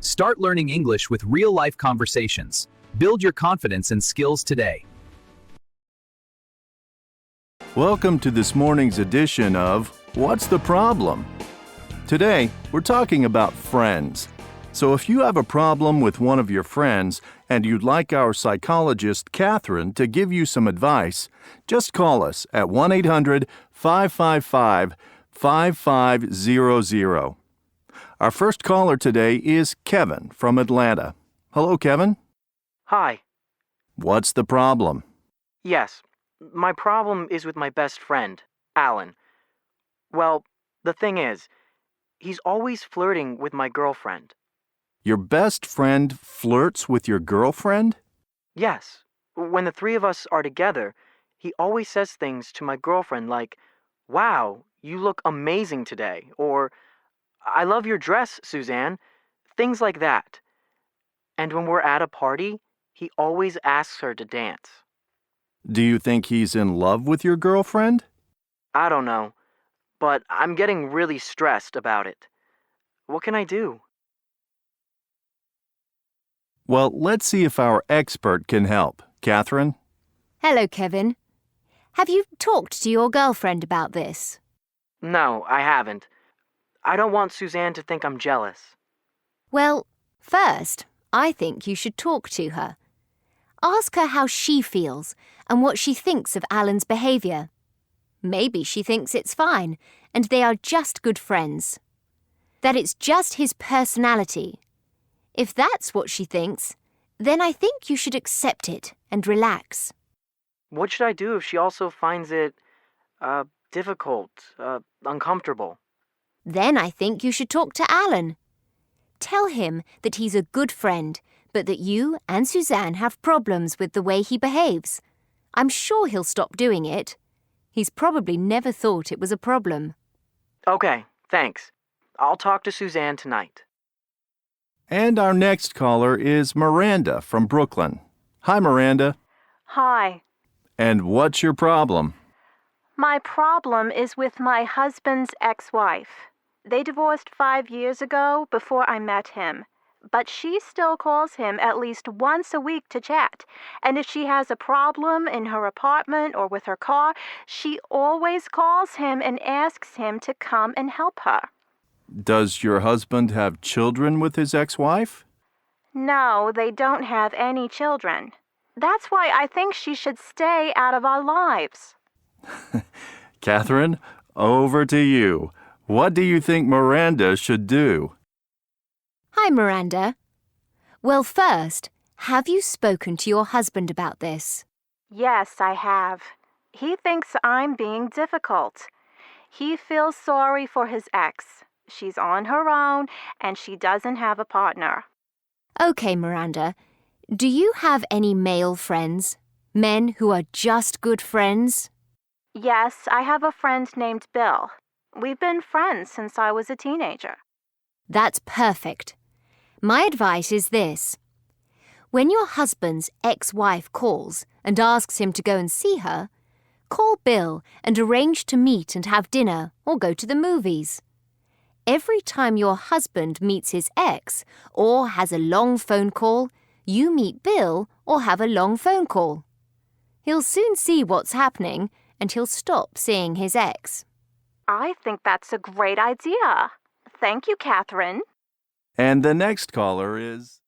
Start learning English with real-life conversations. Build your confidence and skills today. Welcome to this morning's edition of What's the Problem? Today, we're talking about friends. So if you have a problem with one of your friends and you'd like our psychologist, Catherine, to give you some advice, just call us at 1-800-555-5500. Our first caller today is Kevin from Atlanta. Hello, Kevin. Hi. What's the problem? Yes, my problem is with my best friend, Alan. Well, the thing is, he's always flirting with my girlfriend. Your best friend flirts with your girlfriend? Yes, when the three of us are together, he always says things to my girlfriend like, "Wow, you look amazing today," or "I love your dress, Suzanne," things like that. And when we're at a party, he always asks her to dance. Do you think he's in love with your girlfriend? I don't know, but I'm getting really stressed about it. What can I do? Well, let's see if our expert can help. Catherine? Hello, Kevin. Have you talked to your girlfriend about this? No, I haven't. I don't want Suzanne to think I'm jealous. Well, first, I think you should talk to her. Ask her how she feels and what she thinks of Alan's behavior. Maybe she thinks it's fine and they are just good friends. That it's just his personality. If that's what she thinks, then I think you should accept it and relax. What should I do if she also finds it, difficult, uncomfortable? Then I think you should talk to Alan. Tell him that he's a good friend, but that you and Suzanne have problems with the way he behaves. I'm sure he'll stop doing it. He's probably never thought it was a problem. Okay, thanks. I'll talk to Suzanne tonight. And our next caller is Miranda from Brooklyn. Hi, Miranda. Hi. And what's your problem? My problem is with my husband's ex-wife. They divorced 5 years ago before I met him. But she still calls him at least once a week to chat. And if she has a problem in her apartment or with her car, she always calls him and asks him to come and help her. Does your husband have children with his ex-wife? No, they don't have any children. That's why I think she should stay out of our lives. Catherine, over to you. What do you think Miranda should do? Hi, Miranda. Well, first, have you spoken to your husband about this? Yes, I have. He thinks I'm being difficult. He feels sorry for his ex. She's on her own, and she doesn't have a partner. Okay, Miranda. Do you have any male friends? Men who are just good friends? Yes, I have a friend named Bill. We've been friends since I was a teenager. That's perfect. My advice is this. When your husband's ex-wife calls and asks him to go and see her, call Bill and arrange to meet and have dinner or go to the movies. Every time your husband meets his ex or has a long phone call, you meet Bill or have a long phone call. He'll soon see what's happening and he'll stop seeing his ex. I think that's a great idea. Thank you, Catherine. And the next caller is...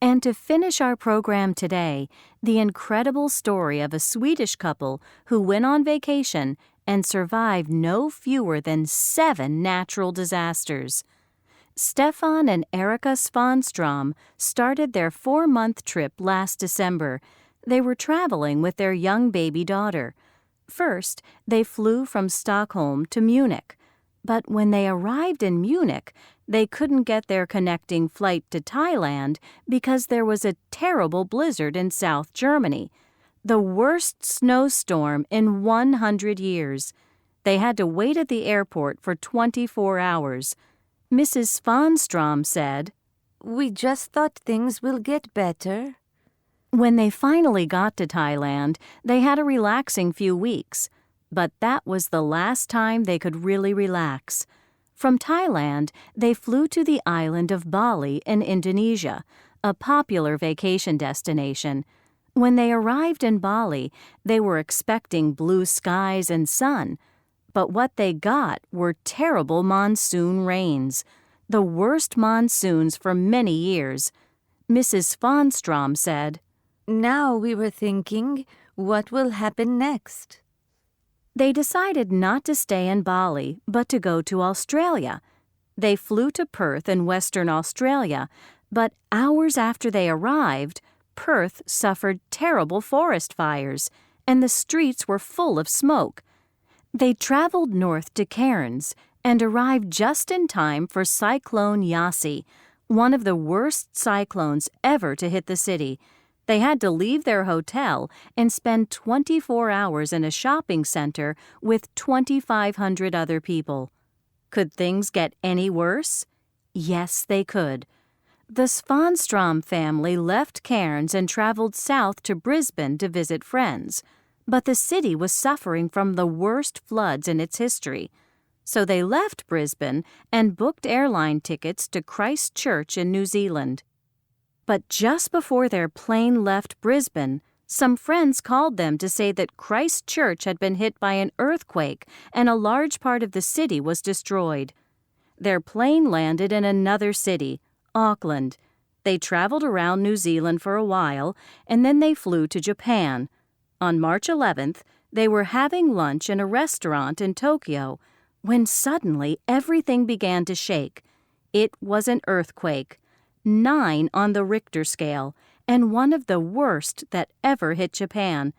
And to finish our program today, the incredible story of a Swedish couple who went on vacation and survived no fewer than 7 natural disasters. Stefan and Erika Svanstrom started their 4-month trip last December. They were traveling with their young baby daughter. First, they flew from Stockholm to Munich. But when they arrived in Munich, they couldn't get their connecting flight to Thailand because there was a terrible blizzard in South Germany, the worst snowstorm in 100 years. They had to wait at the airport for 24 hours. Mrs. Svanstrom said, "We just thought things will get better." When they finally got to Thailand, they had a relaxing few weeks. But that was the last time they could really relax. From Thailand, they flew to the island of Bali in Indonesia, a popular vacation destination. When they arrived in Bali, they were expecting blue skies and sun, but what they got were terrible monsoon rains, the worst monsoons for many years. Mrs. Fonstrom said, Now we were thinking, what will happen next? They decided not to stay in Bali, but to go to Australia. They flew to Perth in Western Australia, but hours after they arrived, Perth suffered terrible forest fires, and the streets were full of smoke. They traveled north to Cairns and arrived just in time for Cyclone Yasi, one of the worst cyclones ever to hit the city. They had to leave their hotel and spend 24 hours in a shopping center with 2,500 other people. Could things get any worse? Yes, they could. The Svanstrom family left Cairns and traveled south to Brisbane to visit friends, but the city was suffering from the worst floods in its history. So they left Brisbane and booked airline tickets to Christchurch in New Zealand. But just before their plane left Brisbane, some friends called them to say that Christchurch had been hit by an earthquake and a large part of the city was destroyed. Their plane landed in another city, Auckland. They traveled around New Zealand for a while, and then they flew to Japan. On March 11th, they were having lunch in a restaurant in Tokyo, when suddenly everything began to shake. It was an earthquake, 9 on the Richter scale, and one of the worst that ever hit Japan.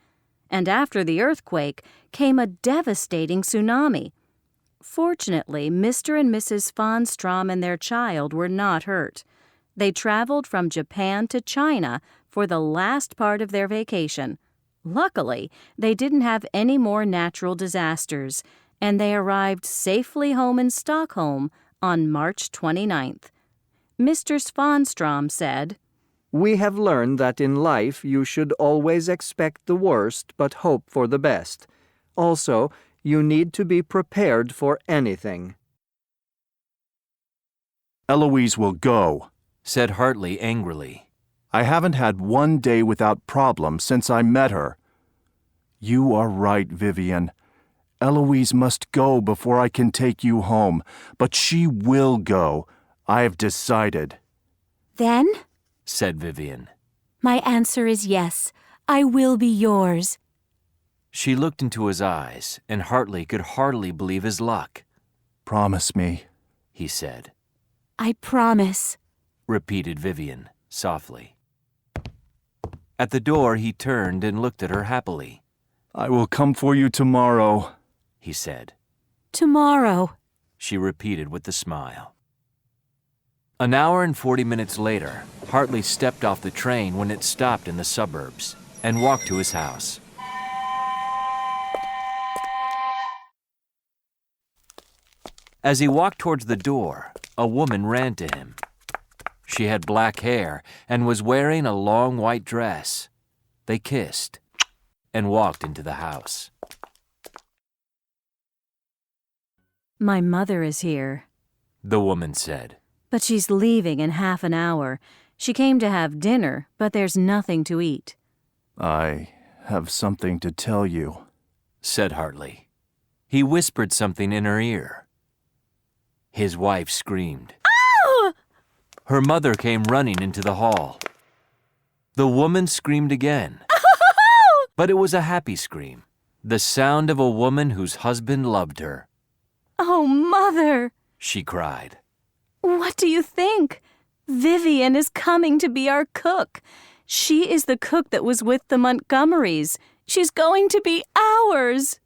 And after the earthquake came a devastating tsunami. Fortunately, Mr. and Mrs. Fonstrom and their child were not hurt. They traveled from Japan to China for the last part of their vacation. Luckily, they didn't have any more natural disasters, and they arrived safely home in Stockholm on March 29th. Mr. Svanstrom said, We have learned that in life you should always expect the worst but hope for the best. Also, you need to be prepared for anything. Eloise will go, said Hartley angrily. I haven't had one day without problems since I met her. You are right, Vivian. Eloise must go before I can take you home, but she will go. I have decided. Then, said Vivian, my answer is yes. I will be yours. She looked into his eyes, and Hartley could hardly believe his luck. Promise me, he said. I promise, repeated Vivian softly. At the door he turned and looked at her happily. I will come for you tomorrow, he said. Tomorrow, she repeated with a smile. An hour and 40 minutes later, Hartley stepped off the train when it stopped in the suburbs and walked to his house. As he walked towards the door, a woman ran to him. She had black hair and was wearing a long white dress. They kissed and walked into the house. My mother is here, the woman said. But she's leaving in half an hour. She came to have dinner, but there's nothing to eat. I have something to tell you, said Hartley. He whispered something in her ear. His wife screamed. Oh! Her mother came running into the hall. The woman screamed again. Oh! But it was a happy scream, the sound of a woman whose husband loved her. Oh, Mother, she cried. What do you think? Vivian is coming to be our cook. She is the cook that was with the Montgomerys. She's going to be ours.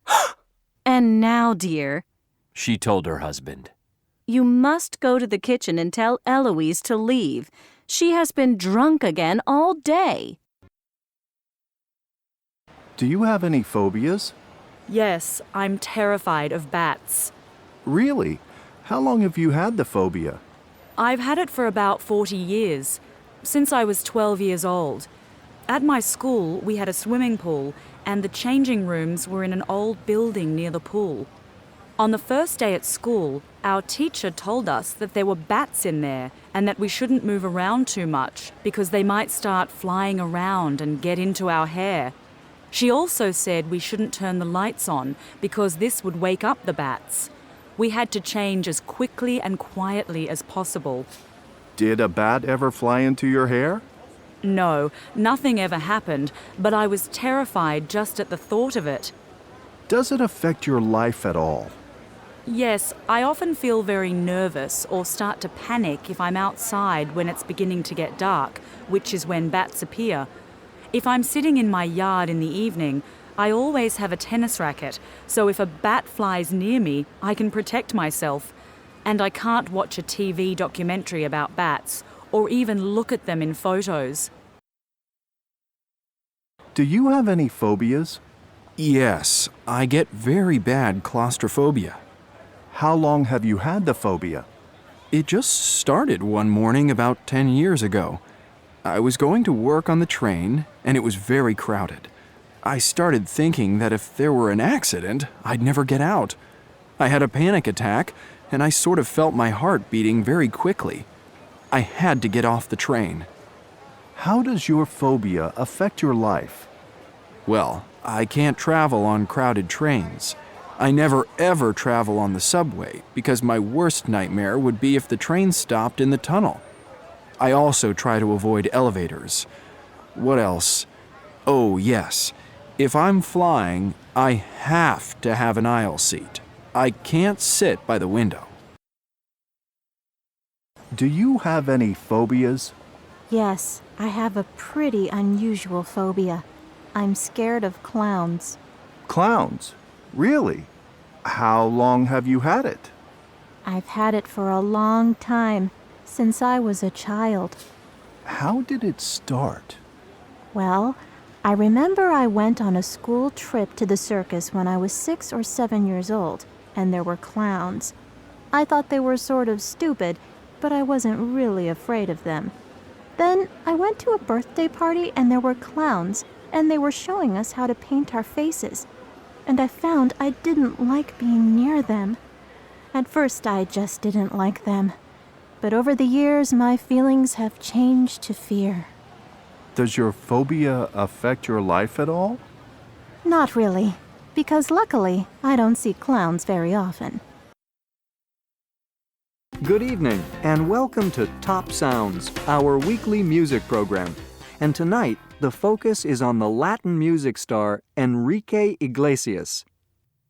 And now, dear, she told her husband, you must go to the kitchen and tell Eloise to leave. She has been drunk again all day. Do you have any phobias? Yes, I'm terrified of bats. Really? How long have you had the phobia? I've had it for about 40 years, since I was 12 years old. At my school, we had a swimming pool, and the changing rooms were in an old building near the pool. On the first day at school, our teacher told us that there were bats in there and that we shouldn't move around too much because they might start flying around and get into our hair. She also said we shouldn't turn the lights on because this would wake up the bats. We had to change as quickly and quietly as possible. Did a bat ever fly into your hair? No, nothing ever happened, but I was terrified just at the thought of it. Does it affect your life at all? Yes, I often feel very nervous or start to panic if I'm outside when it's beginning to get dark, which is when bats appear. If I'm sitting in my yard in the evening, I always have a tennis racket, so if a bat flies near me, I can protect myself. And I can't watch a TV documentary about bats or even look at them in photos. Do you have any phobias? Yes, I get very bad claustrophobia. How long have you had the phobia? It just started one morning about 10 years ago. I was going to work on the train, and it was very crowded. I started thinking that if there were an accident, I'd never get out. I had a panic attack, and I sort of felt my heart beating very quickly. I had to get off the train. How does your phobia affect your life? Well, I can't travel on crowded trains. I never ever travel on the subway because my worst nightmare would be if the train stopped in the tunnel. I also try to avoid elevators. What else? Oh, yes. If I'm flying, I have to have an aisle seat. I can't sit by the window. Do you have any phobias? Yes, I have a pretty unusual phobia. I'm scared of clowns. Clowns? Really? How long have you had it? I've had it for a long time, since I was a child. How did it start? Well, I remember I went on a school trip to the circus when I was 6 or 7 years old, and there were clowns. I thought they were sort of stupid, but I wasn't really afraid of them. Then I went to a birthday party and there were clowns, and they were showing us how to paint our faces. And I found I didn't like being near them. At first, I just didn't like them. But over the years, my feelings have changed to fear. Does your phobia affect your life at all? Not really, because luckily, I don't see clowns very often. Good evening, and welcome to Top Sounds, our weekly music program. And tonight, the focus is on the Latin music star Enrique Iglesias.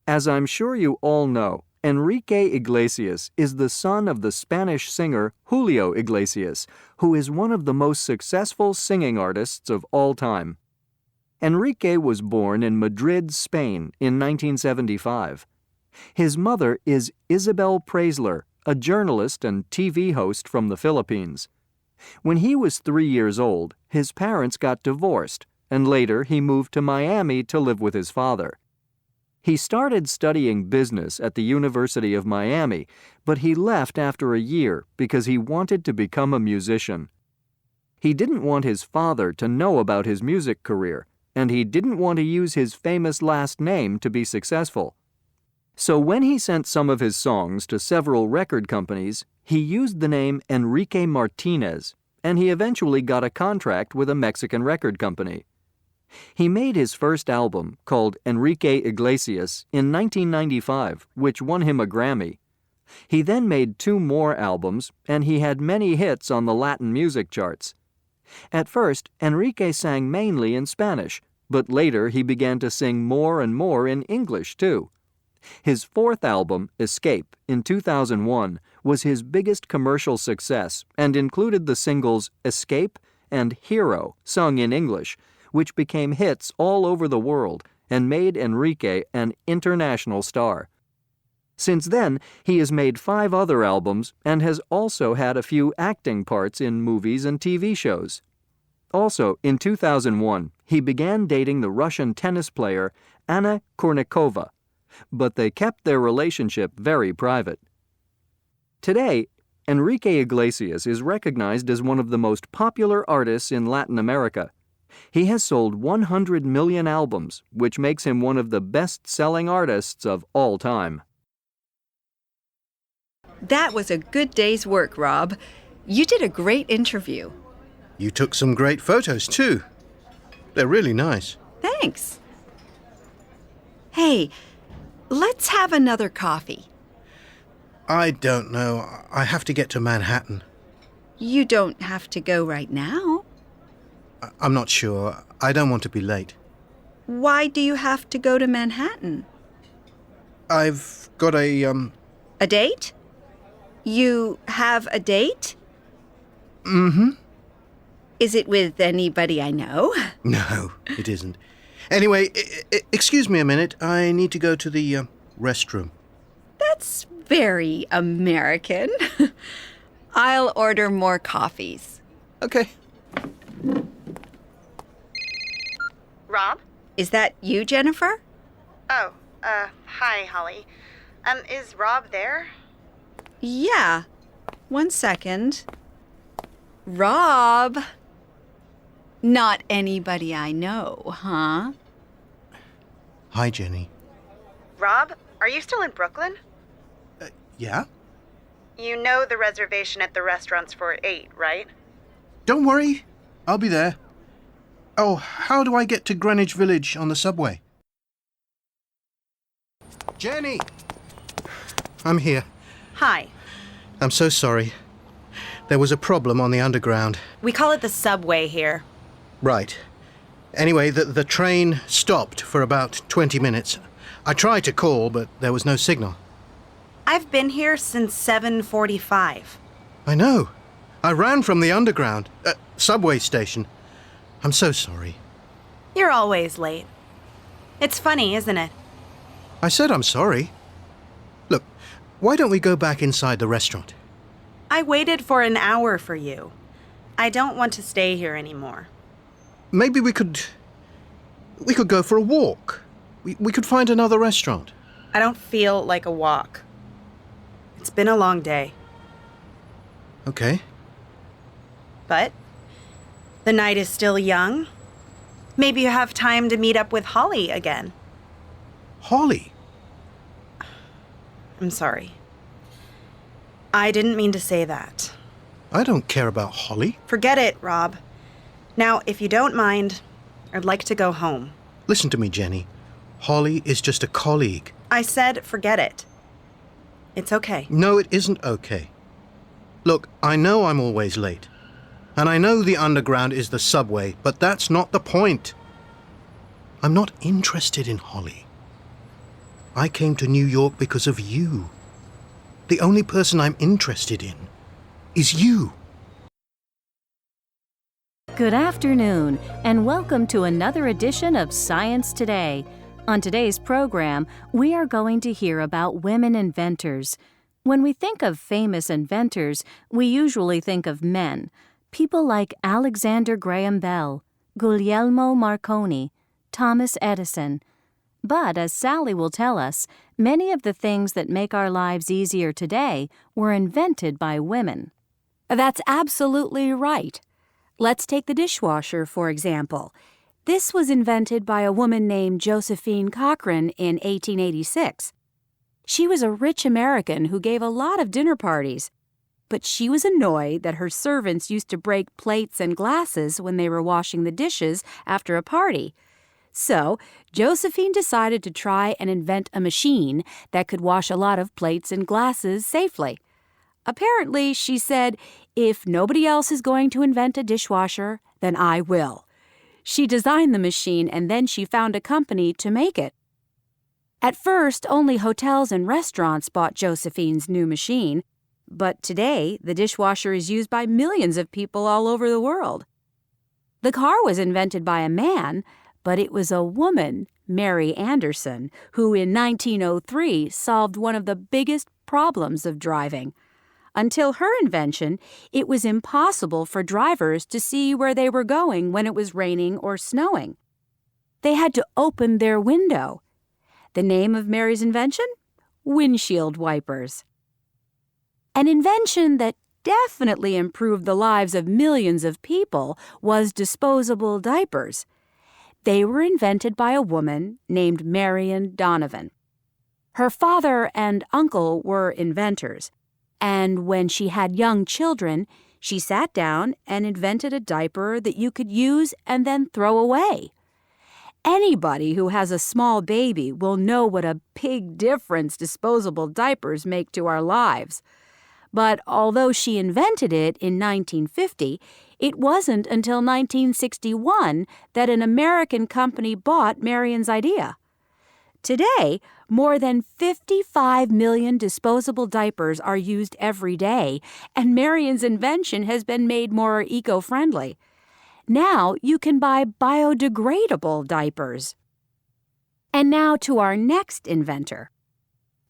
As I'm sure you all know, Enrique Iglesias is the son of the Spanish singer Julio Iglesias, who is one of the most successful singing artists of all time. Enrique was born in Madrid, Spain in 1975. His mother is Isabel Preisler, a journalist and TV host from the Philippines. When he was 3 years old, his parents got divorced, and later he moved to Miami to live with his father. He started studying business at the University of Miami, but he left after a year because he wanted to become a musician. He didn't want his father to know about his music career, and he didn't want to use his famous last name to be successful. So when he sent some of his songs to several record companies, he used the name Enrique Martinez, and he eventually got a contract with a Mexican record company. He made his first album, called Enrique Iglesias, in 1995, which won him a Grammy. He then made 2 more albums, and he had many hits on the Latin music charts. At first, Enrique sang mainly in Spanish, but later he began to sing more and more in English, too. His 4th album, Escape, in 2001, was his biggest commercial success and included the singles Escape and Hero, sung in English, which became hits all over the world and made Enrique an international star. Since then, he has made 5 other albums and has also had a few acting parts in movies and TV shows. Also, in 2001, he began dating the Russian tennis player Anna Kournikova, but they kept their relationship very private. Today, Enrique Iglesias is recognized as one of the most popular artists in Latin America. He has sold 100 million albums, which makes him one of the best-selling artists of all time. That was a good day's work, Rob. You did a great interview. You took some great photos, too. They're really nice. Thanks. Hey, let's have another coffee. I don't know. I have to get to Manhattan. You don't have to go right now. I'm not sure. I don't want to be late. Why do you have to go to Manhattan? I've got a A date? You have a date? Mm-hmm. Is it with anybody I know? No, it isn't. Anyway, excuse me a minute. I need to go to the restroom. That's very American. I'll order more coffees. Okay. Rob? Is that you, Jennifer? Oh, hi, Holly. Is Rob there? Yeah. 1 second. Rob. Not anybody I know, huh? Hi, Jenny. Rob, are you still in Brooklyn? Yeah? You know the reservation at the restaurant's for 8, right? Don't worry. I'll be there. Oh, how do I get to Greenwich Village on the subway? Jenny! I'm here. Hi. I'm so sorry. There was a problem on the underground. We call it the subway here. Right. Anyway, the train stopped for about 20 minutes. I tried to call, but there was no signal. I've been here since 7:45. I know. I ran from the underground, subway station. I'm so sorry. You're always late. It's funny, isn't it? I said I'm sorry. Look, why don't we go back inside the restaurant? I waited for an hour for you. I don't want to stay here anymore. Maybe we could go for a walk. We could find another restaurant. I don't feel like a walk. It's been a long day. Okay. But the night is still young. Maybe you have time to meet up with Holly again. Holly? I'm sorry. I didn't mean to say that. I don't care about Holly. Forget it, Rob. Now, if you don't mind, I'd like to go home. Listen to me, Jenny. Holly is just a colleague. I said forget it. It's okay. No, it isn't okay. Look, I know I'm always late. And I know the underground is the subway, but that's not the point. I'm not interested in Holly. I came to New York because of you. The only person I'm interested in is you. Good afternoon, and welcome to another edition of Science Today. On today's program, we are going to hear about women inventors. When we think of famous inventors, we usually think of men, people like Alexander Graham Bell, Guglielmo Marconi, Thomas Edison. But as Sally will tell us, many of the things that make our lives easier today were invented by women. That's absolutely right. Let's take the dishwasher, for example. This was invented by a woman named Josephine Cochrane in 1886. She was a rich American who gave a lot of dinner parties, but she was annoyed that her servants used to break plates and glasses when they were washing the dishes after a party. So, Josephine decided to try and invent a machine that could wash a lot of plates and glasses safely. Apparently, she said, "If nobody else is going to invent a dishwasher, then I will." She designed the machine and then she found a company to make it. At first, only hotels and restaurants bought Josephine's new machine, but today the dishwasher is used by millions of people all over the world. The car was invented by a man, but it was a woman, Mary Anderson, who in 1903 solved one of the biggest problems of driving. Until her invention, it was impossible for drivers to see where they were going when it was raining or snowing. They had to open their window. The name of Mary's invention? Windshield wipers. An invention that definitely improved the lives of millions of people was disposable diapers. They were invented by a woman named Marion Donovan. Her father and uncle were inventors, And when she had young children, she sat down and invented a diaper that you could use and then throw away. Anybody who has a small baby will know what a big difference disposable diapers make to our lives. But although she invented it in 1950, it wasn't until 1961 that an American company bought Marion's idea. Today, more than 55 million disposable diapers are used every day, and Marion's invention has been made more eco-friendly. Now you can buy biodegradable diapers. And now to our next inventor.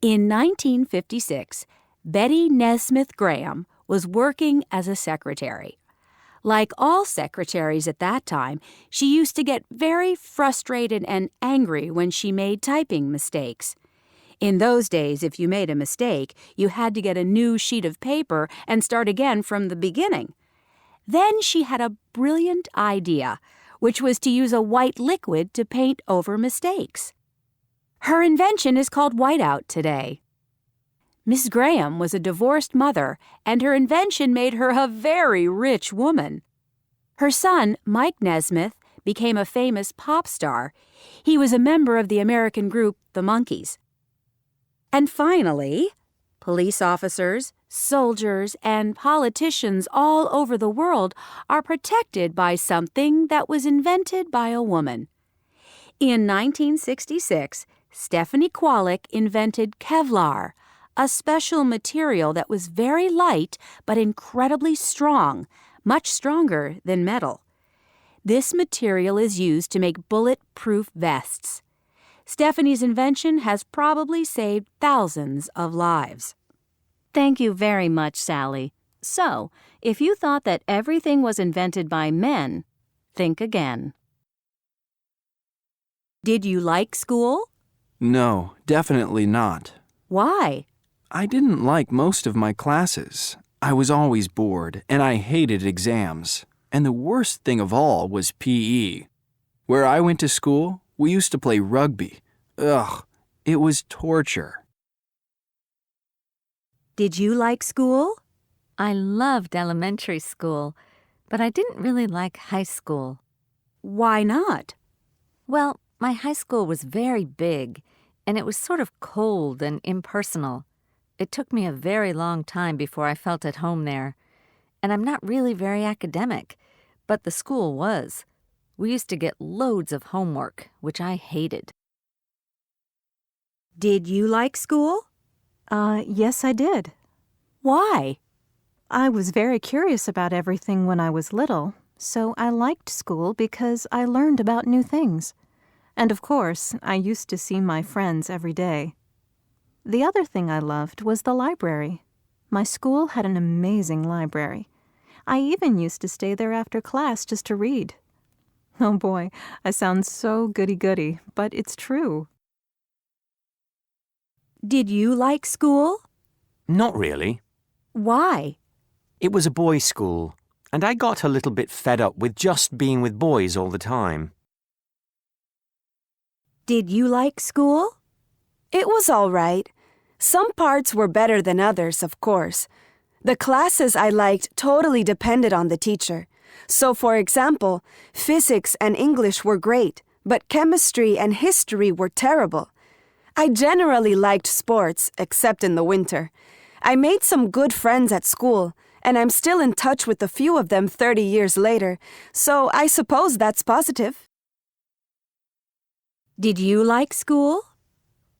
In 1956, Betty Nesmith Graham was working as a secretary. Like all secretaries at that time, she used to get very frustrated and angry when she made typing mistakes. In those days, if you made a mistake, you had to get a new sheet of paper and start again from the beginning. Then she had a brilliant idea, which was to use a white liquid to paint over mistakes. Her invention is called whiteout today. Miss Graham was a divorced mother, and her invention made her a very rich woman. Her son, Mike Nesmith, became a famous pop star. He was a member of the American group The Monkees. And finally, police officers, soldiers, and politicians all over the world are protected by something that was invented by a woman. In 1966, Stephanie Kwolek invented Kevlar, a special material that was very light but incredibly strong, much stronger than metal. This material is used to make bullet-proof vests. Stephanie's invention has probably saved thousands of lives. Thank you very much, Sally. So, if you thought that everything was invented by men, think again. Did you like school? No, definitely not. Why? I didn't like most of my classes. I was always bored, and I hated exams. And the worst thing of all was PE. Where I went to school, we used to play rugby. Ugh, it was torture. Did you like school? I loved elementary school, but I didn't really like high school. Why not? Well, my high school was very big, and it was sort of cold and impersonal. It took me a very long time before I felt at home there. And I'm not really very academic, but the school was. We used to get loads of homework, which I hated. Did you like school? Yes, I did. Why? I was very curious about everything when I was little, so I liked school because I learned about new things. And of course, I used to see my friends every day. The other thing I loved was the library. My school had an amazing library. I even used to stay there after class just to read. Oh boy, I sound so goody-goody, but it's true. Did you like school? Not really. Why? It was a boys' school, and I got a little bit fed up with just being with boys all the time. Did you like school? It was all right. Some parts were better than others, of course. The classes I liked totally depended on the teacher. So, for example, physics and English were great, but chemistry and history were terrible. I generally liked sports, except in the winter. I made some good friends at school, and I'm still in touch with a few of them 30 years later, so I suppose that's positive. Did you like school?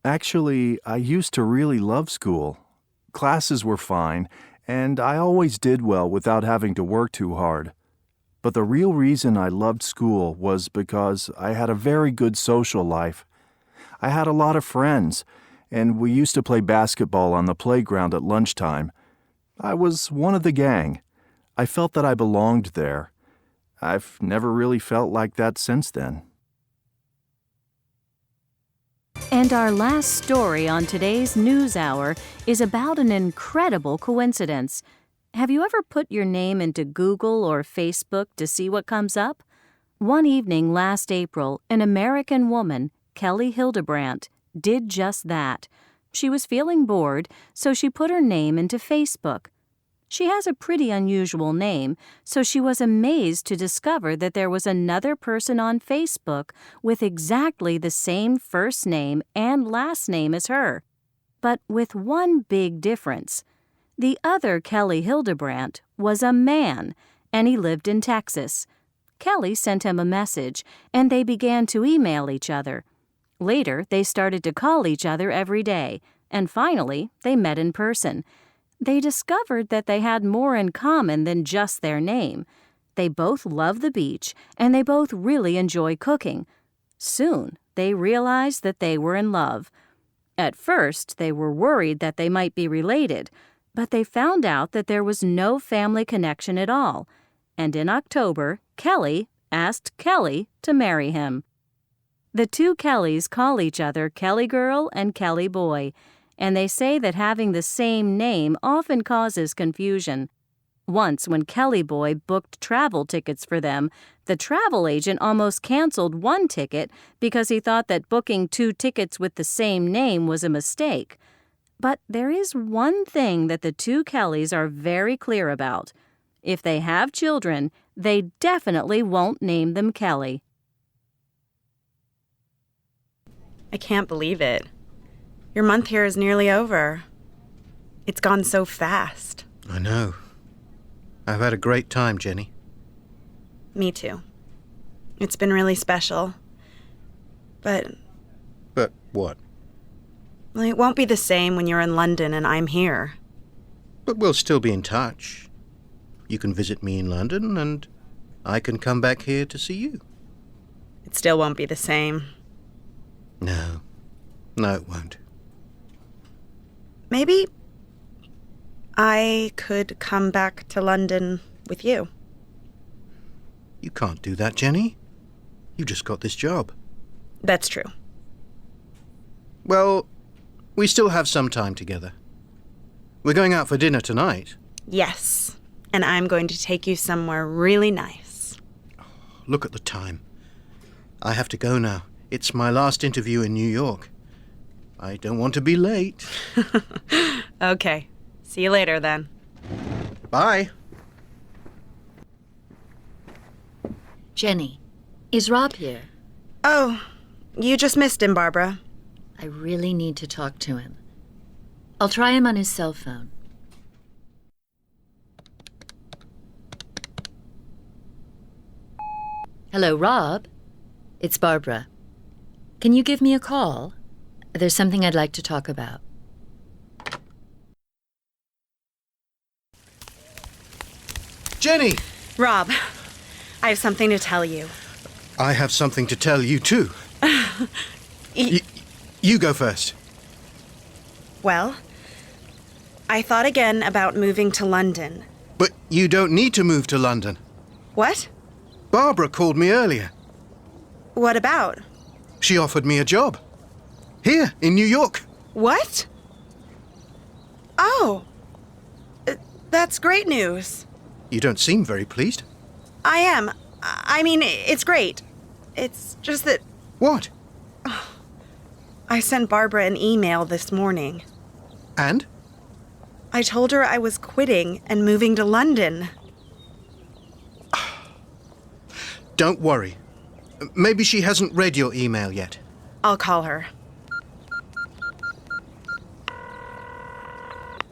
Actually, I used to really love school. Classes were fine, and I always did well without having to work too hard. But the real reason I loved school was because I had a very good social life. I had a lot of friends, and we used to play basketball on the playground at lunchtime. I was one of the gang. I felt that I belonged there. I've never really felt like that since then. And our last story on today's News Hour is about an incredible coincidence. Have you ever put your name into Google or Facebook to see what comes up? One evening last April, an American woman, Kelly Hildebrandt, did just that. She was feeling bored, so she put her name into Facebook. She has a pretty unusual name, so she was amazed to discover that there was another person on Facebook with exactly the same first name and last name as her, but with one big difference. The other Kelly Hildebrandt was a man, and he lived in Texas. Kelly sent him a message, and they began to email each other. Later, they started to call each other every day, and finally, they met in person. They discovered that they had more in common than just their name. They both love the beach, and they both really enjoy cooking. Soon, they realized that they were in love. At first, they were worried that they might be related, but they found out that there was no family connection at all. And in October, Kelly asked Kelly to marry him. The two Kellys call each other Kelly Girl and Kelly Boy, and they say that having the same name often causes confusion. Once, when Kelly Boy booked travel tickets for them, the travel agent almost canceled one ticket because he thought that booking 2 tickets with the same name was a mistake. But there is one thing that the two Kellys are very clear about. If they have children, they definitely won't name them Kelly. I can't believe it. Your month here is nearly over. It's gone so fast. I know. I've had a great time, Jenny. Me too. It's been really special. But what? Well, it won't be the same when you're in London and I'm here. But we'll still be in touch. You can visit me in London, and I can come back here to see you. It still won't be the same. No, it won't. Maybe I could come back to London with you. You can't do that, Jenny. You just got this job. That's true. Well, we still have some time together. We're going out for dinner tonight. Yes, and I'm going to take you somewhere really nice. Look at the time. I have to go now. It's my last interview in New York. I don't want to be late. Okay. See you later, then. Bye. Jenny, is Rob here? Oh, you just missed him, Barbara. I really need to talk to him. I'll try him on his cell phone. Hello, Rob. It's Barbara. Can you give me a call? There's something I'd like to talk about. Jenny! Rob, I have something to tell you. I have something to tell you, too. You go first. Well, I thought again about moving to London. But you don't need to move to London. What? Barbara called me earlier. What about? She offered me a job. Here, in New York. What? Oh. That's great news. You don't seem very pleased. I am. I mean, it's great. It's just that... What? I sent Barbara an email this morning. And? I told her I was quitting and moving to London. Don't worry. Maybe she hasn't read your email yet. I'll call her.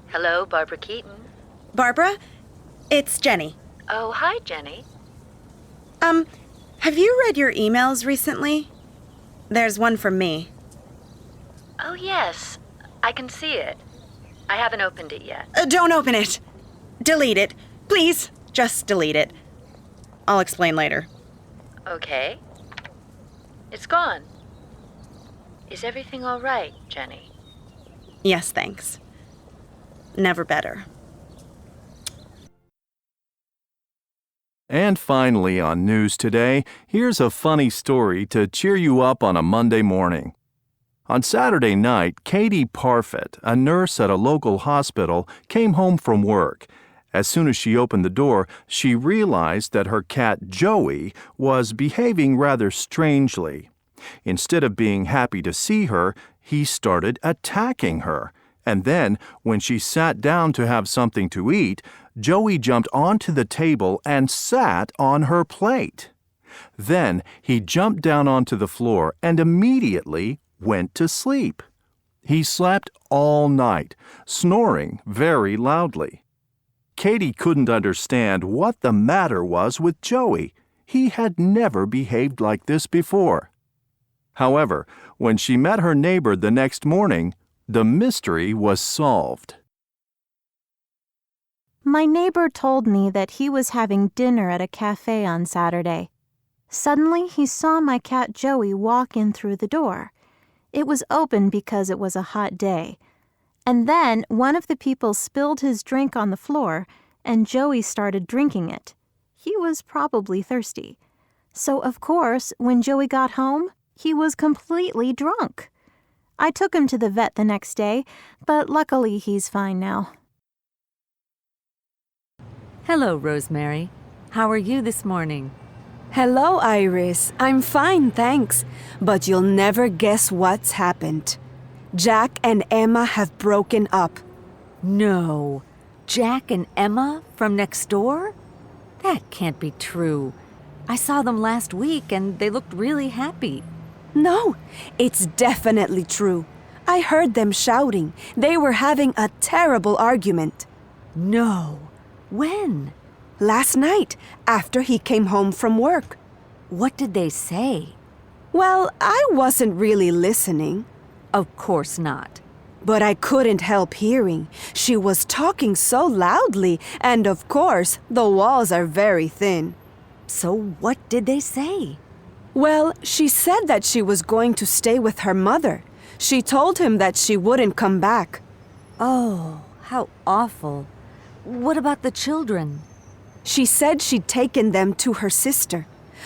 Hello, Barbara Keaton. Barbara, it's Jenny. Oh, hi, Jenny. Have you read your emails recently? There's one from me. Oh, yes. I can see it. I haven't opened it yet. Don't open it. Delete it. Please, just delete it. I'll explain later. Okay. It's gone. Is everything all right, Jenny? Yes, thanks. Never better. And finally on News Today, here's a funny story to cheer you up on a Monday morning. On Saturday night, Katie Parfit, a nurse at a local hospital, came home from work. As soon as she opened the door, she realized that her cat Joey was behaving rather strangely. Instead of being happy to see her, he started attacking her. And then, when she sat down to have something to eat, Joey jumped onto the table and sat on her plate. Then he jumped down onto the floor and immediately went to sleep. He slept all night, snoring very loudly. Katie couldn't understand what the matter was with Joey. He had never behaved like this before. However, when she met her neighbor the next morning, the mystery was solved. My neighbor told me that he was having dinner at a cafe on Saturday. Suddenly, he saw my cat Joey walk in through the door. It was open because it was a hot day. And then one of the people spilled his drink on the floor, and Joey started drinking it. He was probably thirsty. So, of course, when Joey got home, he was completely drunk. I took him to the vet the next day, but luckily he's fine now. Hello, Rosemary. How are you this morning? Hello, Iris. I'm fine, thanks. But you'll never guess what's happened. Jack and Emma have broken up. No. Jack and Emma from next door? That can't be true. I saw them last week and they looked really happy. No, it's definitely true. I heard them shouting. They were having a terrible argument. No. When? Last night, after he came home from work. What did they say? Well, I wasn't really listening. Of course not. But I couldn't help hearing. She was talking so loudly, and of course, the walls are very thin. So what did they say? Well, she said that she was going to stay with her mother. She told him that she wouldn't come back. Oh, how awful. What about the children? She said she'd taken them to her sister.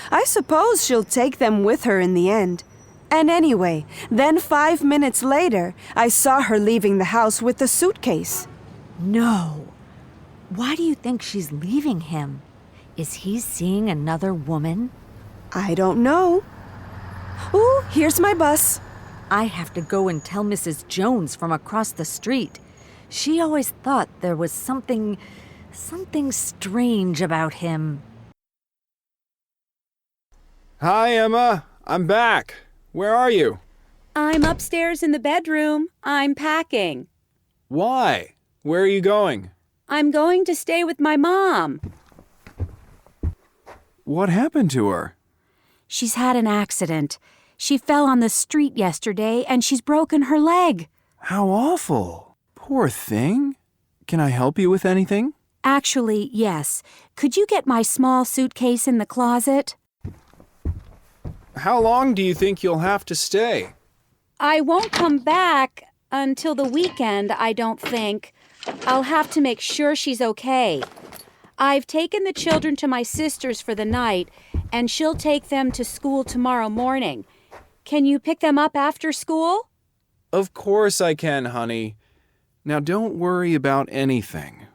I suppose she'll take them with her in the end. And anyway, then 5 minutes later, I saw her leaving the house with a suitcase. No. Why do you think she's leaving him? Is he seeing another woman? I don't know. Ooh, here's my bus. I have to go and tell Mrs. Jones from across the street. She always thought there was something strange about him. Hi, Emma. I'm back. Where are you? I'm upstairs in the bedroom. I'm packing. Why? Where are you going? I'm going to stay with my mom. What happened to her? She's had an accident. She fell on the street yesterday and she's broken her leg. How awful. Poor thing. Can I help you with anything? Actually, yes. Could you get my small suitcase in the closet? How long do you think you'll have to stay? I won't come back until the weekend, I don't think. I'll have to make sure she's okay. I've taken the children to my sister's for the night, and she'll take them to school tomorrow morning. Can you pick them up after school? Of course I can, honey. Now don't worry about anything.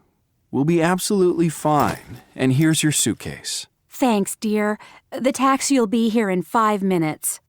We'll be absolutely fine. And here's your suitcase. Thanks, dear. The taxi'll be here in 5 minutes.